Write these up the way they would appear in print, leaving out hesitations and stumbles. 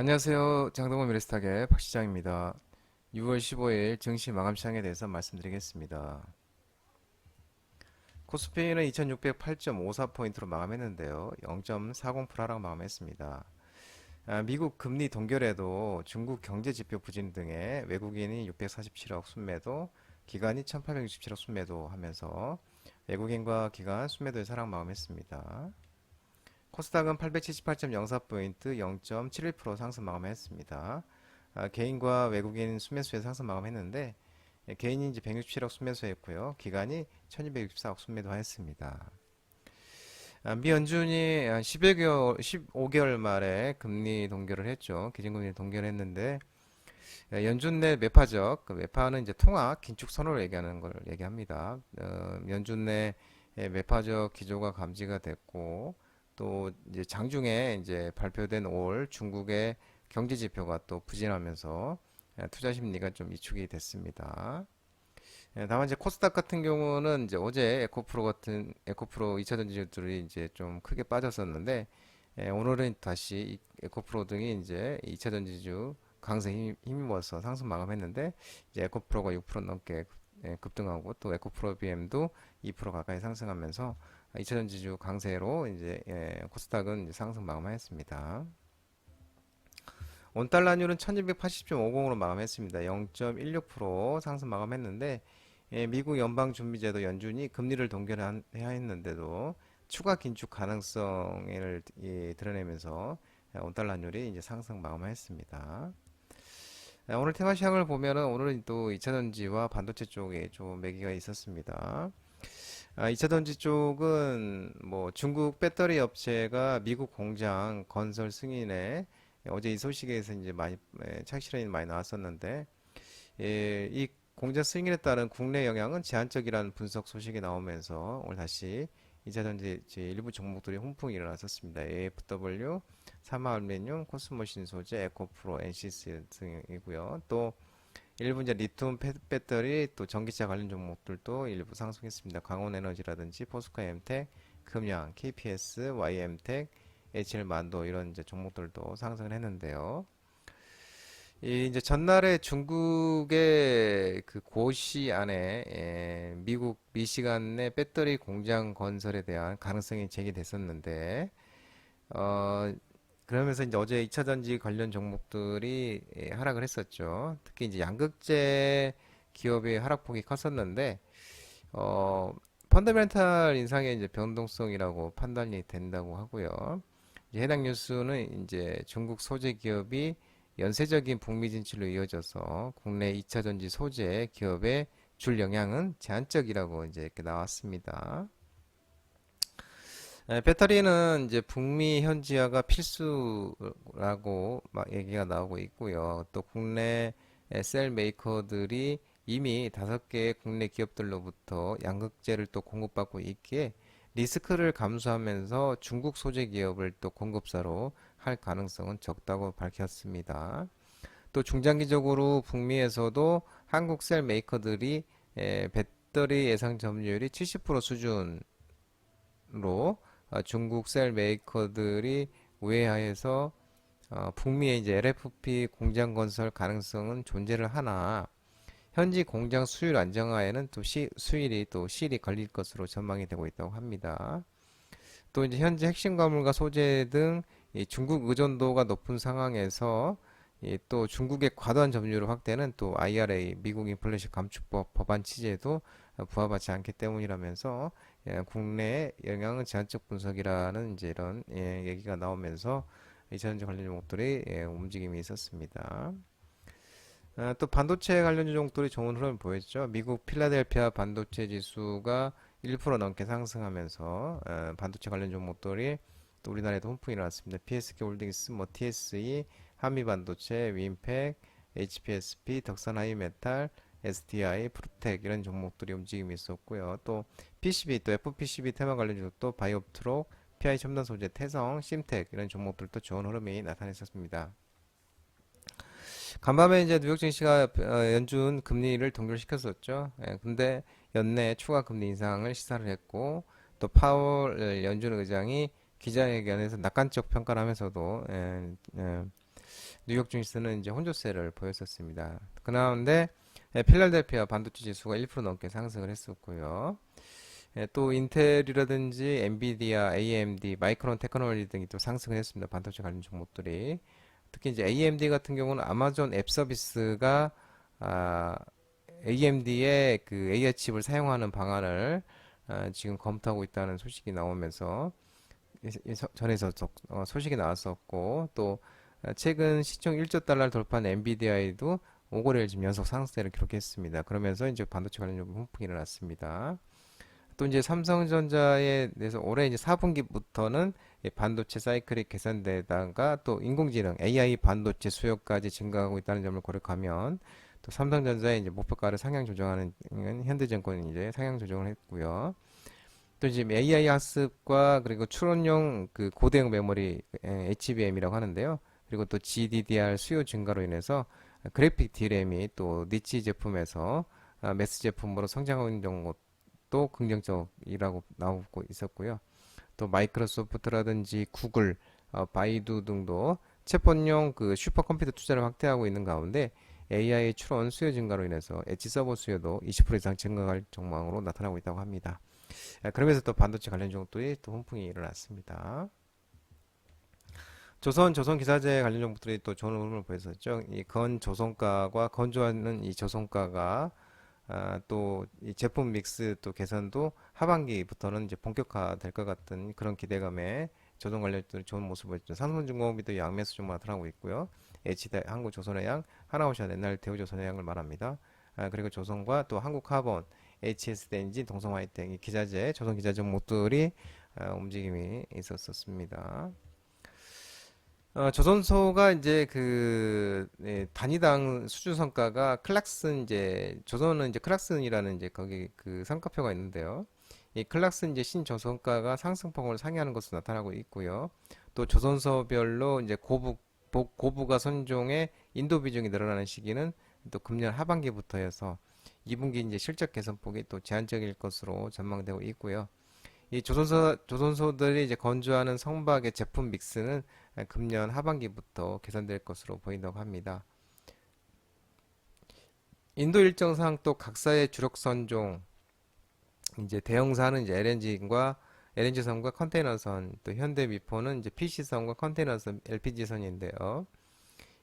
안녕하세요. 장동건 미래스탁의 박 시장입니다. 6월 15일 증시 마감 시장에 대해서 말씀드리겠습니다. 코스피는 2608.54포인트로 마감했는데요. 0.40% 하락 마감했습니다. 미국 금리 동결에도 중국 경제 지표 부진 등의 외국인이 647억 순매도, 기관이 1867억 순매도 하면서 외국인과 기관 순매도의 하락 마감했습니다. 코스닥은 878.04포인트 0.71% 상승 마감했습니다. 개인과 외국인 수매수에 상승 마감했는데 개인이 이제 167억 순매수했고요. 기관이 1264억 순매도하였습니다. 미 연준이 15개월 말에 금리 동결을 했죠. 기준금리 동결했는데 연준 내 매파적 그 매파는 이제 통화 긴축 선호를 얘기하는 걸 얘기합니다. 연준 내 매파적 기조가 감지가 됐고 또 이제 장중에 이제 발표된 올 중국의 경제 지표가 또 부진하면서 투자 심리가 좀 위축이 됐습니다. 다만 이제 코스닥 같은 경우는 이제 어제 에코프로 2차 전지들이 이제 좀 크게 빠졌었는데 오늘은 다시 이 에코프로 등이 이제 2차 전지주 강세 힘입어서 상승 마감했는데 이제 에코프로가 6% 넘게 급등하고 또 에코프로 BM도 2% 가까이 상승하면서 2차 전지주 강세로 이제 코스닥은 이제 상승 마감하였습니다. 원달러율은 1280.50으로 마감했습니다. 0.16% 상승 마감했는데 미국 연방준비제도 연준이 금리를 동결해야 했는데도 추가 긴축 가능성을 드러내면서 원달러율이 이제 상승 마감했습니다. 오늘 테마 시황을 보면은 오늘은 또 2차전지와 반도체 쪽에 좀 매기가 있었습니다. 2차전지 쪽은 뭐 중국 배터리 업체가 미국 공장 건설 승인에 어제 이 소식에서 이제 많이 착실히 많이 나왔었는데 이 공장 승인에 따른 국내 영향은 제한적이라는 분석 소식이 나오면서 오늘 다시 2차전지 일부 종목들이 훈풍이 일어났었습니다. AFW, 사마알루미늄, 코스모신 소재, 에코프로, NCC 등이고요. 또 일부 이제 리튬 배터리 또 전기차 관련 종목들도 일부 상승했습니다. 강원에너지라든지 포스코엠텍, 금양, KPS, YM텍, HL만도 이런 이제 종목들도 상승을 했는데요. 이 이제 전날에 중국의 그 고시 안에 미국 미시간 내 배터리 공장 건설에 대한 가능성이 제기됐었는데 어 그러면서 이제 어제 2차 전지 관련 종목들이 하락을 했었죠. 특히 이제 양극재 기업의 하락폭이 컸었는데 어 펀더멘탈 인상의 이제 변동성이라고 판단이 된다고 하고요. 이제 해당 뉴스는 이제 중국 소재 기업이 연쇄적인 북미 진출로 이어져서 국내 2차 전지 소재 기업에 줄 영향은 제한적이라고 이제 이렇게 나왔습니다. 배터리는 이제 북미 현지화가 필수라고 막 얘기가 나오고 있고요. 또 국내 셀 메이커들이 이미 5개의 국내 기업들로부터 양극재를 또 공급받고 있기에 리스크를 감수하면서 중국 소재 기업을 또 공급사로 할 가능성은 적다고 밝혔습니다. 또 중장기적으로 북미에서도 한국 셀 메이커들이 배터리 예상 점유율이 70% 수준으로 중국 셀 메이커들이 우회하여서 북미의 이제 LFP 공장 건설 가능성은 존재를 하나 현지 공장 수율 안정화에는 또 수일이 또 시일이 걸릴 것으로 전망이 되고 있다고 합니다. 또 이제 현재 핵심 과물과 소재 등 중국 의존도가 높은 상황에서 또 중국의 과도한 점유율 확대는 또 IRA 미국 인플레이션 감축법 법안 취지에도 부합하지 않기 때문이라면서 국내 영향은 제한적 분석이라는 이제 이런 얘기가 나오면서 이차전지 관련 종목들이 움직임이 있었습니다. 또 반도체 관련 종목들이 좋은 흐름을 보였죠. 미국 필라델피아 반도체 지수가 1% 넘게 상승하면서 반도체 관련 종목들이 또 우리나라에도 훈풍이 일어났습니다. PSK 홀딩스, 뭐 TSE, 한미반도체, 윈팩, HPSP, 덕산하이메탈, SDI, 프로텍 이런 종목들이 움직임이 있었고요. 또 PCB, 또 FPCB 테마 관련 종목도 바이옵트록, PI 첨단 소재, 태성, 심텍 이런 종목들도 좋은 흐름이 나타냈었습니다. 간밤에 이제 뉴욕 증시가 연준 금리를 동결시켰었죠. 근데 연내 추가 금리 인상을 시사를 했고 또 파월 연준 의장이 기자회견에서 낙관적 평가를 하면서도 뉴욕 증시는 이제 혼조세를 보였었습니다. 그 가운데 필라델피아 반도체 지수가 1% 넘게 상승을 했었고요. 또 인텔이라든지 엔비디아, AMD, 마이크론 테크놀로지 등이 또 상승을 했습니다. 반도체 관련 종목들이. 특히 이제 AMD 같은 경우는 아마존 앱 서비스가 AMD의 그 AI 칩을 사용하는 방안을 지금 검토하고 있다는 소식이 나오면서 전에서 소식이 나왔었고 또 최근 시총 1조 달러를 돌파한 엔비디아에도 5거래일 지금 연속 상승세를 기록했습니다. 그러면서 이제 반도체 관련 훈풍이 일어났습니다. 또 이제 삼성전자에 대해서 올해 이제 4분기부터는 반도체 사이클이 개선되다가 또 인공지능 AI 반도체 수요까지 증가하고 있다는 점을 고려하면 또 삼성전자의 이제 목표가를 상향 조정하는 현대증권이 이제 상향 조정을 했고요. 또 이제 AI 학습과 그리고 추론용 그 고대형 메모리 HBM이라고 하는데요. 그리고 또 GDDR 수요 증가로 인해서 그래픽 D램이 또 니치 제품에서 매스 제품으로 성장하고 있는 것도 긍정적이라고 나오고 있었고요. 또 마이크로소프트라든지 구글, 바이두 등도 챗봇용 그 슈퍼컴퓨터 투자를 확대하고 있는 가운데 AI 추론 수요 증가로 인해서 엣지 서버 수요도 20% 이상 증가할 전망으로 나타나고 있다고 합니다. 그러면서 또 반도체 관련 종목들이 또 훈풍이 일어났습니다. 조선기사제 관련 종목들이 또 좋은 흐름을 보였었죠. 이 건조선가와 건조하는 이 조선가가 또 이 제품 믹스 또 개선도 하반기부터는 이제 본격화될 것 같은 그런 기대감에 조선 관련주들이 좋은 모습을 보였죠. 삼성중공업이 또 양매수 좀 나타나고 있고요. HD 한국조선해양, 하나오션 옛날 대우조선해양을 말합니다. 그리고 조선과 또 한국카본, HS대인진, 동성화이팅, 이 기자재, 조선기자재 종목들이 움직임이 있었습니다. 조선소가 이제 단위당 수주 성과가 클락슨 이제 조선은 이제 클락슨이라는 이제 거기 그 성과표가 있는데요. 이 클락슨 이제 신조선가가 상승폭을 상회하는 것으로 나타나고 있고요. 또 조선소별로 이제 고부가 선종의 인도 비중이 늘어나는 시기는 또 금년 하반기부터여서 2분기 이제 실적 개선폭이 또 제한적일 것으로 전망되고 있고요. 이 조선소들이 이제 건조하는 성박의 제품 믹스는 금년 하반기부터 개선될 것으로 보인다고 합니다. 인도 일정상 또 각사의 주력 선종, 이제 대형사는 이제 LNG선과 컨테이너선, 또 현대미포는 이제 PC선과 컨테이너선, LPG선인데요.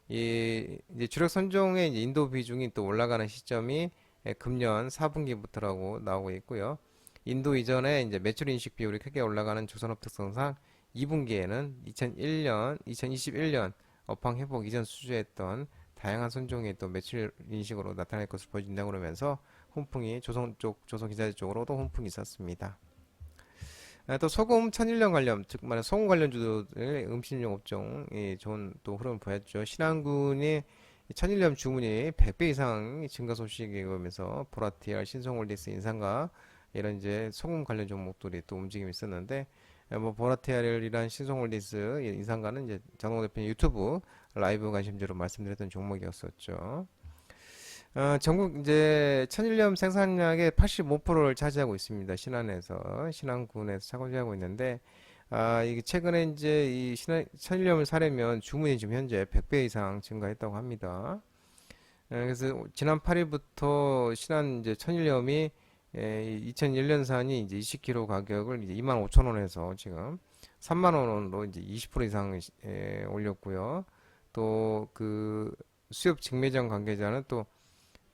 이 이제 주력 선종의 이제 인도 비중이 또 올라가는 시점이 금년 4분기부터라고 나오고 있고요. 인도 이전에 이제 매출 인식 비율이 크게 올라가는 조선업 특성상 2분기에는 2021년 업황 회복 이전 수주했던 다양한 선종의 또 매출 인식으로 나타날 것으로 보여진다고 그러면서 훈풍이 조선 기자재 쪽으로도 훈풍이 있었습니다. 또 소금 천일염 관련, 즉 말해 소금 관련주들의 음식용 업종이 좋은 또 흐름을 보였죠. 신한군이 천일염 주문이 100배 이상 증가 소식이 오면서 보라티알, 신성홀디스, 인상가 이런 이제 소금 관련 종목들이 또 움직임이 있었는데 뭐 보라티알이란 신성홀디스, 인상가는 이제 장동 대표님 유튜브 라이브 관심주로 말씀드렸던 종목이었었죠. 전국 이제 천일염 생산량의 85%를 차지하고 있습니다. 신안군에서 차지하고 있는데, 이게 최근에 이제 천일염을 사려면 주문이 지금 현재 100배 이상 증가했다고 합니다. 그래서 지난 8일부터 신안 이제 천일염이 2001년산이 이제 20kg 가격을 이제 25,000원에서 지금 3만 원으로 이제 20% 이상 올렸고요. 또 그 수협 직매장 관계자는 또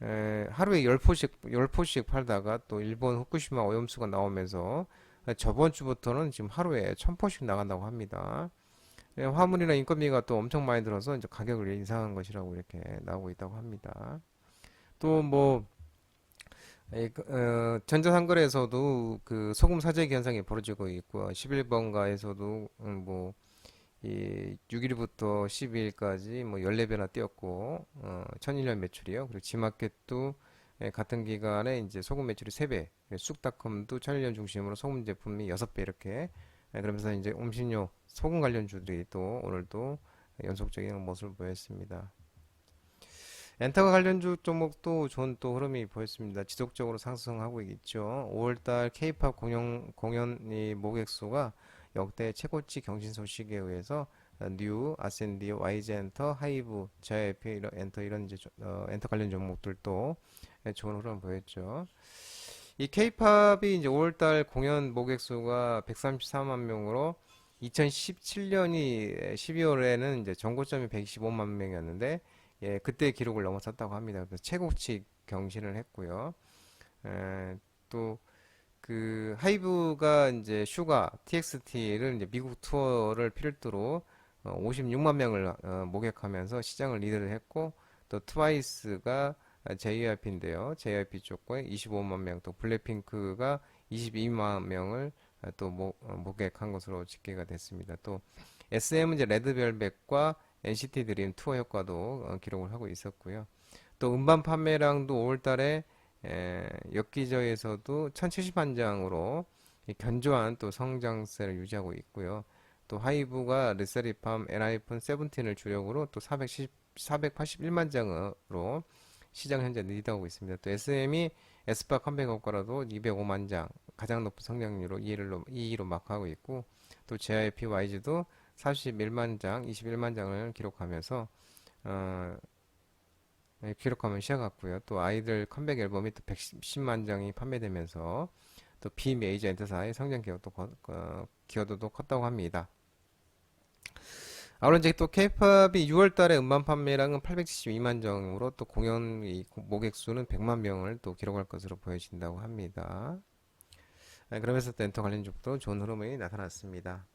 하루에 10포씩 팔다가 또 일본 후쿠시마 오염수가 나오면서 저번 주부터는 지금 하루에 1000포씩 나간다고 합니다. 화물이나 인건비가 또 엄청 많이 들어서 이제 가격을 인상한 것이라고 이렇게 나오고 있다고 합니다. 또 뭐, 전자상거래에서도 그 소금 사재기 현상이 벌어지고 있고, 11번가에서도 뭐, 이 6일부터 12일까지 뭐 14배나 뛰었고 천일염 매출이요. 그리고 지마켓도 같은 기간에 이제 소금 매출이 3배, 쑥닷컴도 천일염 중심으로 소금 제품이 6배 이렇게 그러면서 이제 음식료 소금 관련주들이 또 오늘도 연속적인 모습을 보였습니다. 엔터가 관련주 종목도 좋은 또 흐름이 보였습니다. 지속적으로 상승하고 있죠. 5월달 K-팝 공연 이 모객 수가 역대 최고치 경신 소식에 의해서 뉴, 아센디오, YG 엔터, 하이브, JYP 이런 엔터 이런 이제 엔터 관련 종목들도 좋은 흐름 보였죠. 이 케이팝이 이제 5월달 공연 목액 수가 134만 명으로 2017년이 12월에는 이제 전고점이 125만 명이었는데 예, 그때 기록을 넘어섰다고 합니다. 그래서 최고치 경신을 했고요. 또 그 하이브가 이제 슈가 TXT를 이제 미국 투어를 필두로 56만 명을 모객하면서 시장을 리드를 했고 또 트와이스가 JYP인데요. JYP 쪽과 25만 명, 또 블랙핑크가 22만 명을 또 모객한 것으로 집계가 됐습니다. 또 SM은 이제 레드벨벳과 NCT 드림 투어 효과도 기록을 하고 있었고요. 또 음반 판매량도 5월달에 엽기저에서도 1070만 장으로 견조한 또 성장세를 유지하고 있고요. 또 하이브가 르세리팜 엔하이픈 세븐틴을 주력으로 또 481만 장으로 시장 현재 리드하고 있습니다. 또 SM이 에스파 컴백 효과로도 205만 장, 가장 높은 성장률로 2위로 마크하고 있고, 또 JYP YG도 41만 장, 21만 장을 기록하면서 기록하면 시작했고요. 또 아이들 컴백 앨범이 또 110만 장이 판매되면서 또 비메이저 엔터사의 성장 기여도도 컸다고 합니다. 아무로 이제 또 케이팝이 6월 달에 음반 판매량은 872만 장으로 또 공연 모객 수는 100만 명을 또 기록할 것으로 보여진다고 합니다. 그러면서 또 엔터 관련 쪽도 좋은 흐름이 나타났습니다.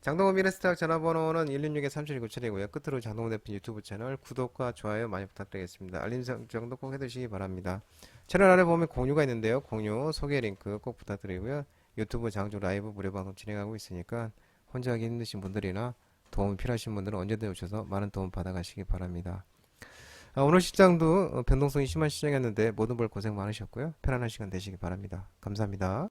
장동훈 미래스탁 전화번호는 166-3729-7이고요. 끝으로 장동훈 대표 유튜브 채널 구독과 좋아요 많이 부탁드리겠습니다. 알림 설정도 꼭 해두시기 바랍니다. 채널 아래 보면 공유가 있는데요. 공유 소개 링크 꼭 부탁드리고요. 유튜브 장조 라이브 무료 방송 진행하고 있으니까 혼자 하기 힘드신 분들이나 도움 필요하신 분들은 언제든 오셔서 많은 도움 받아가시기 바랍니다. 오늘 시장도 변동성이 심한 시장이었는데 모든 걸 고생 많으셨고요. 편안한 시간 되시기 바랍니다. 감사합니다.